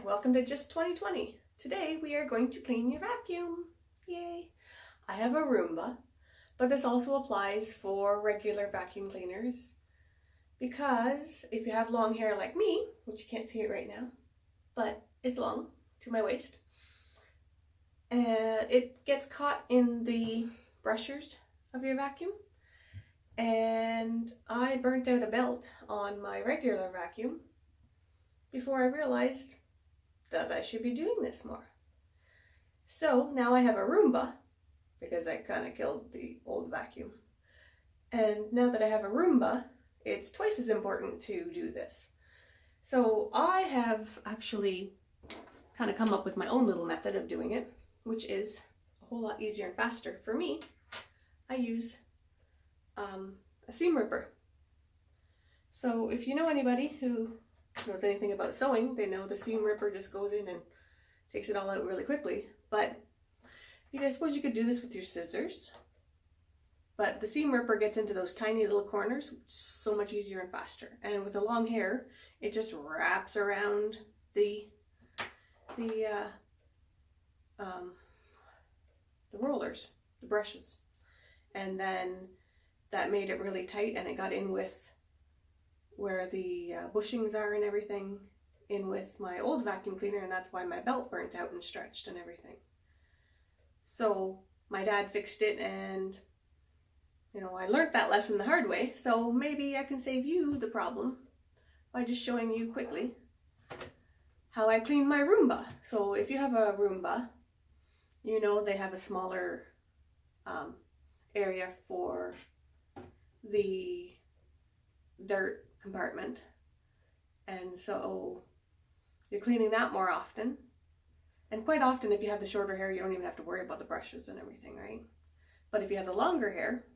welcome to Just 2020. Today we are going to clean your vacuum. Yay! I have a Roomba, but this also applies for regular vacuum cleaners because if you have long hair like me, which you can't see it right now, but it's long to my waist, it gets caught in the brushers of your vacuum, and I burnt out a belt on my regular vacuum before I realized that I should be doing this more. So now I have a Roomba because I kind of killed the old vacuum. And now that I have a Roomba, it's twice as important to do this. So I have actually kind of come up with my own little method of doing it, which is a whole lot easier and faster for me. I use a seam ripper. So if you know anybody who knows anything about sewing, they know the seam ripper just goes in and takes it all out really quickly. But I suppose you could do this with your scissors, but the seam ripper gets into those tiny little corners so much easier and faster. And with the long hair, it just wraps around the rollers, the brushes, and then that made it really tight, and it got in with where the bushings are and everything, in with my old vacuum cleaner, and that's why my belt burnt out and stretched and everything. So my dad fixed it, and I learned that lesson the hard way, so maybe I can save you the problem by just showing you quickly how I clean my Roomba. So if you have a Roomba, they have a smaller area for the dirt compartment, and so you're cleaning that more often. And quite often, if you have the shorter hair, you don't even have to worry about the brushes and everything, right? But if you have the longer hair,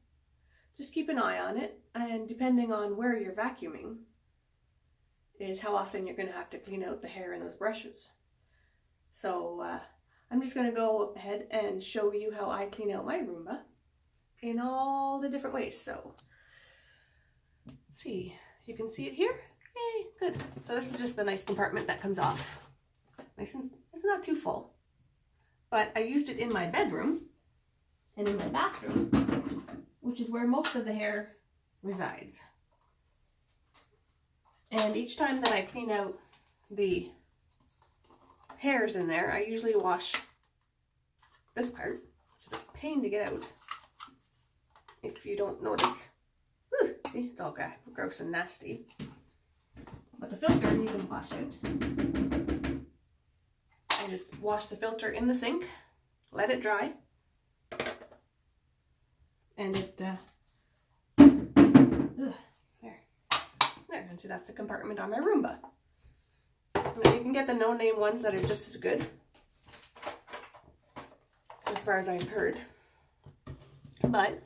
just keep an eye on it, and depending on where you're vacuuming is how often you're going to have to clean out the hair in those brushes. So I'm just going to go ahead and show you how I clean out my Roomba in all the different ways. So let's see, you can see it here. Yay, good. So this is just the nice compartment that comes off. Nice, and it's not too full, but I used it in my bedroom and in my bathroom, which is where most of the hair resides. And each time that I clean out the hairs in there, I usually wash this part, which is a pain to get out. If you don't notice, see, it's all gross and nasty. But the filter you can wash out. I just wash the filter in the sink, let it dry, and it, there. And so that's the compartment on my Roomba. Now you can get the no-name ones that are just as good, as far as I've heard. But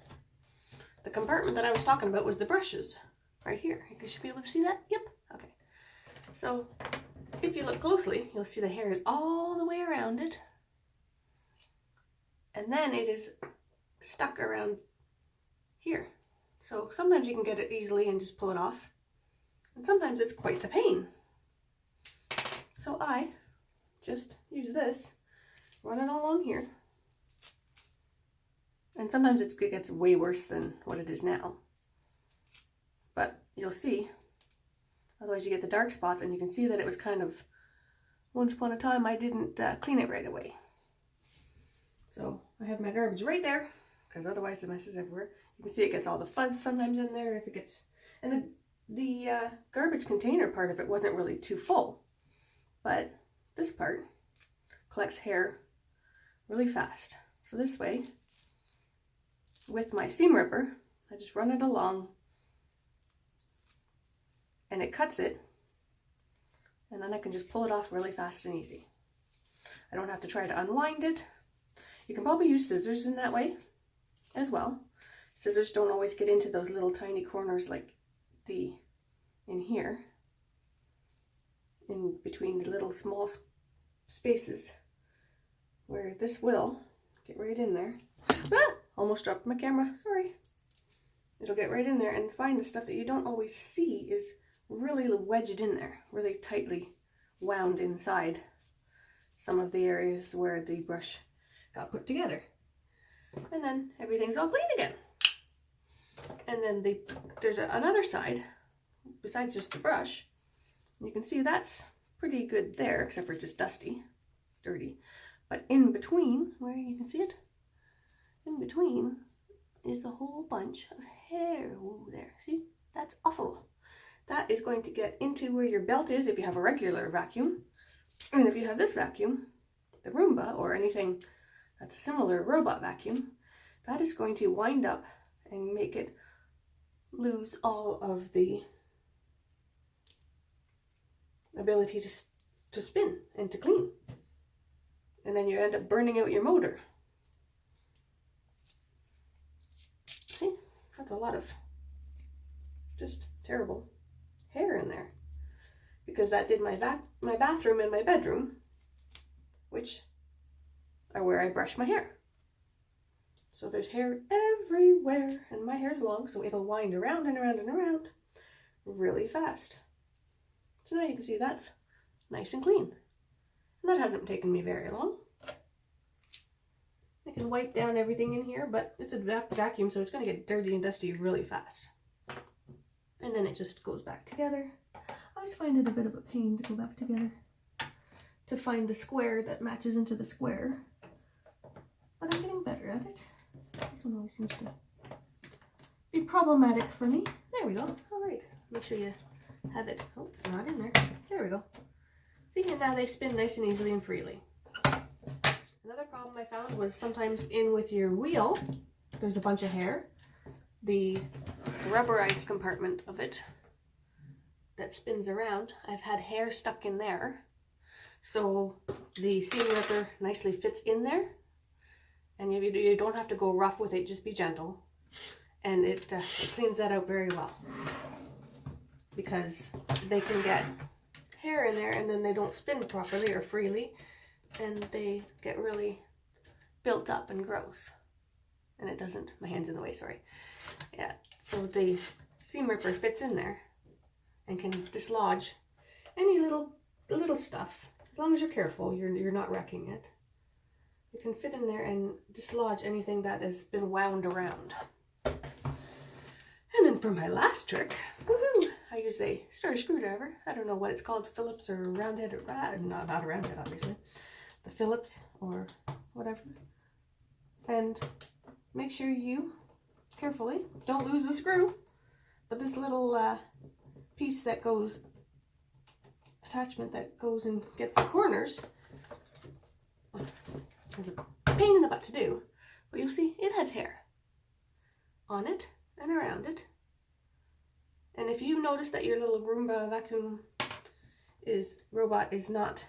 the compartment that I was talking about was the brushes, right here. You should be able to see that? Yep. Okay. So if you look closely, you'll see the hair is all the way around it. And then it is stuck around here. So sometimes you can get it easily and just pull it off. And sometimes it's quite the pain. So I just use this, run it along here. And sometimes it gets way worse than what it is now. But you'll see, otherwise you get the dark spots, and you can see that it was kind of, once upon a time I didn't clean it right away. So I have my garbage right there, because otherwise the mess is everywhere. You can see it gets all the fuzz sometimes in there if it gets, and the garbage container part of it wasn't really too full. But this part collects hair really fast. So this way, with my seam ripper, I just run it along and it cuts it, and then I can just pull it off really fast and easy. I don't have to try to unwind it. You can probably use scissors in that way as well. Scissors don't always get into those little tiny corners like in here, in between the little small spaces, where this will get right in there. Almost dropped my camera, sorry. It'll get right in there and find the stuff that you don't always see is really wedged in there, really tightly wound inside some of the areas where the brush got put together. And then everything's all clean again. And then there's another side, besides just the brush. You can see that's pretty good there, except for just dusty, dirty. But in between, where you can see it, in between is a whole bunch of hair. Ooh, there, see? That's awful. That is going to get into where your belt is if you have a regular vacuum. And if you have this vacuum, the Roomba, or anything that's a similar robot vacuum, that is going to wind up and make it lose all of the ability to spin and to clean. And then you end up burning out your motor. See, that's a lot of just terrible hair in there. Because that did my bathroom and my bedroom, which are where I brush my hair. So there's hair everywhere, and my hair's long, so it'll wind around and around and around really fast. So now you can see that's nice and clean. And that hasn't taken me very long. I can wipe down everything in here, but it's a vacuum, so it's going to get dirty and dusty really fast. And then it just goes back together. I always find it a bit of a pain to go back together, to find the square that matches into the square. But I'm getting better at it. This one always seems to be problematic for me. There we go. All right. Make sure you have it. Oh, not in there. There we go. See, and now they spin nice and easily and freely. Another problem I found was sometimes in with your wheel, there's a bunch of hair. The rubberized compartment of it that spins around, I've had hair stuck in there. So the seam ripper nicely fits in there. And you don't have to go rough with it, just be gentle. And it cleans that out very well. Because they can get hair in there and then they don't spin properly or freely. And they get really built up and gross. And it doesn't, my hand's in the way, sorry. Yeah, so the seam ripper fits in there and can dislodge any little stuff. As long as you're careful, you're not wrecking it. You can fit in there and dislodge anything that has been wound around. And then for my last trick, woohoo, I use a star screwdriver. I don't know what it's called, Phillips or roundhead, or not a roundhead, obviously. The Phillips or whatever. And make sure you carefully don't lose the screw. But this little piece that goes, attachment that goes and gets the corners, is a pain in the butt to do, but you'll see it has hair on it and around it. And if you notice that your little Roomba vacuum robot is not,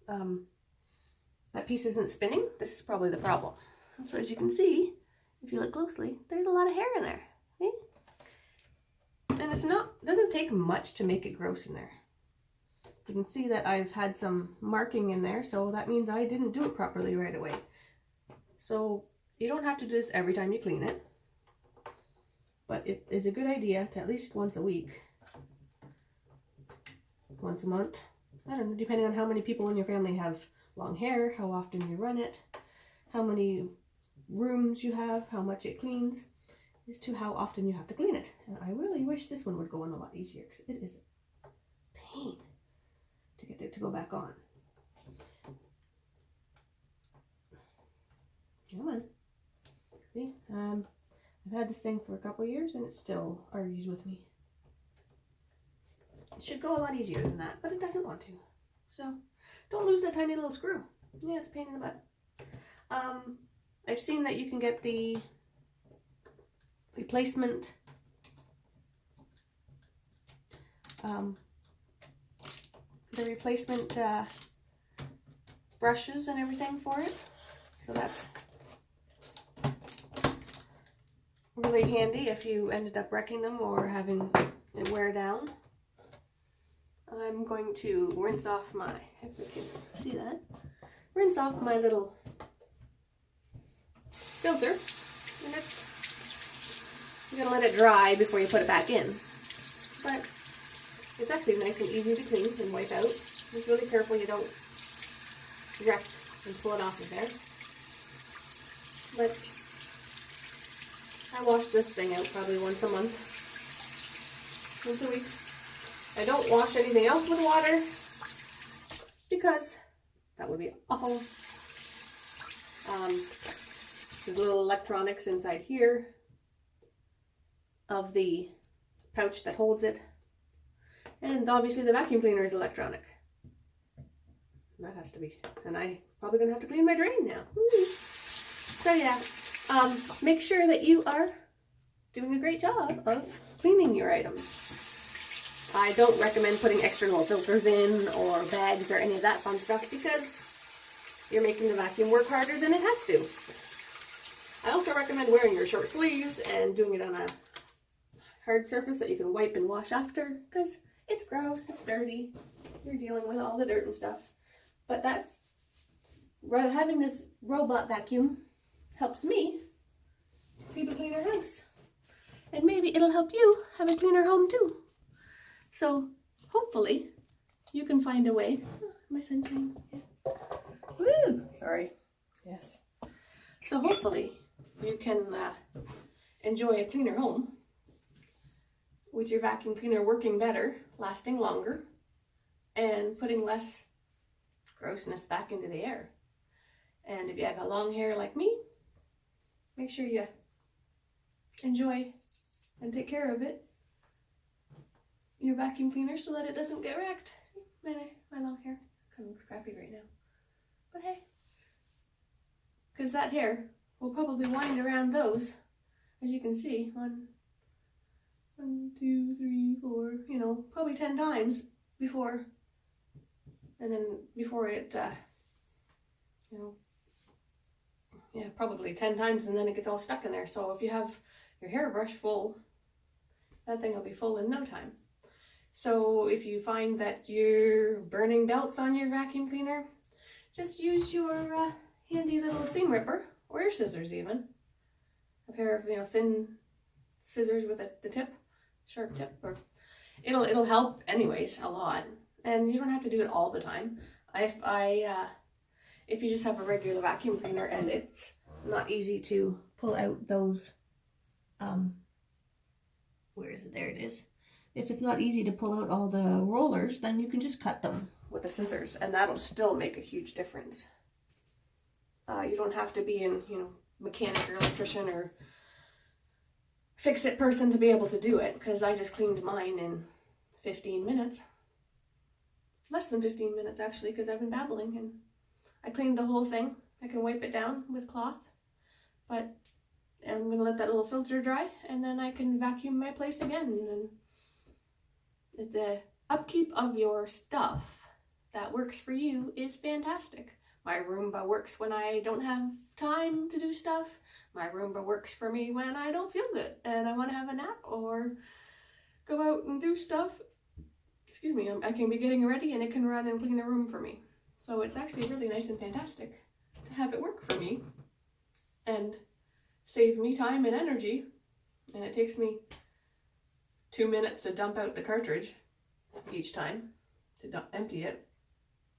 that piece isn't spinning, this is probably the problem. So as you can see, if you look closely, there's a lot of hair in there. See? And it doesn't take much to make it gross in there. You can see that I've had some marking in there, so that means I didn't do it properly right away. So you don't have to do this every time you clean it, but it is a good idea to at least once a week, once a month, I don't know, depending on how many people in your family have long hair, how often you run it, how many rooms you have, how much it cleans, as to how often you have to clean it. And I really wish this one would go in a lot easier, because it is a pain to get it to go back on. Come on. See, I've had this thing for a couple of years and it still argues with me. It should go a lot easier than that, but it doesn't want to. So don't lose that tiny little screw. Yeah, it's a pain in the butt. I've seen that you can get the replacement brushes and everything for it, so that's really handy if you ended up wrecking them or having it wear down. I'm going to rinse off my, if you can see that, rinse off my little filter, and you're gonna let it dry before you put it back in, but it's actually nice and easy to clean and wipe out. Just really careful you don't wreck and pull it off of there. But I wash this thing out probably once a month, once a week. I don't wash anything else with water because that would be awful. There's little electronics inside here of the pouch that holds it. And obviously the vacuum cleaner is electronic. That has to be, and I probably gonna have to clean my drain now. So yeah, make sure that you are doing a great job of cleaning your items. I don't recommend putting external filters in or bags or any of that fun stuff because you're making the vacuum work harder than it has to. I also recommend wearing your short sleeves and doing it on a hard surface that you can wipe and wash after because it's gross, it's dirty, you're dealing with all the dirt and stuff. But that's, having this robot vacuum helps me keep a cleaner house. And maybe it'll help you have a cleaner home too. So hopefully you can find a way. Oh, my sunshine. Yeah. Woo! Sorry. Yes. So hopefully you can enjoy a cleaner home with your vacuum cleaner working better, lasting longer, and putting less grossness back into the air. And if you have a long hair like me, make sure you enjoy and take care of it, your vacuum cleaner, so that it doesn't get wrecked. My long hair kind of looks crappy right now, but hey, because that hair will probably wind around those, as you can see, one, 2, 3, 4, probably 10 times before. And then before it, probably 10 times, and then it gets all stuck in there. So if you have your hairbrush full, that thing will be full in no time. So if you find that you're burning belts on your vacuum cleaner, just use your handy little seam ripper, or your scissors even. A pair of, thin scissors with the tip, sharp tip, or it'll help anyways a lot. And you don't have to do it all the time. If you just have a regular vacuum cleaner and it's not easy to pull out those, where is it? There it is. If it's not easy to pull out all the rollers, then you can just cut them with the scissors, and that'll still make a huge difference. You don't have to be in, mechanic or electrician or fix-it person to be able to do it, because I just cleaned mine in 15 minutes. Less than 15 minutes actually, because I've been babbling, and I cleaned the whole thing. I can wipe it down with cloth, but I'm going to let that little filter dry, and then I can vacuum my place again. And the upkeep of your stuff that works for you is fantastic. My Roomba works when I don't have time to do stuff. My Roomba works for me when I don't feel good and I want to have a nap or go out and do stuff. Excuse me, I can be getting ready and it can run and clean a room for me. So it's actually really nice and fantastic to have it work for me and save me time and energy. And it takes me 2 minutes to dump out the cartridge each time, to empty it.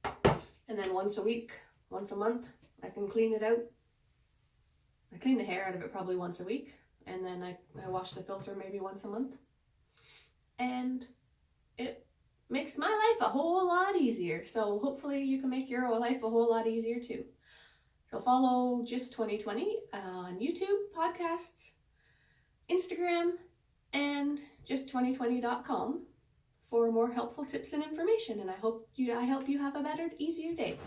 And then once a week, once a month, I can clean it out. I clean the hair out of it probably once a week. And then I wash the filter maybe once a month. And it makes my life a whole lot easier. So hopefully you can make your life a whole lot easier too. So follow Just 2020 on YouTube, podcasts, Instagram, and just2020.com for more helpful tips and information. And I help you have a better, easier day.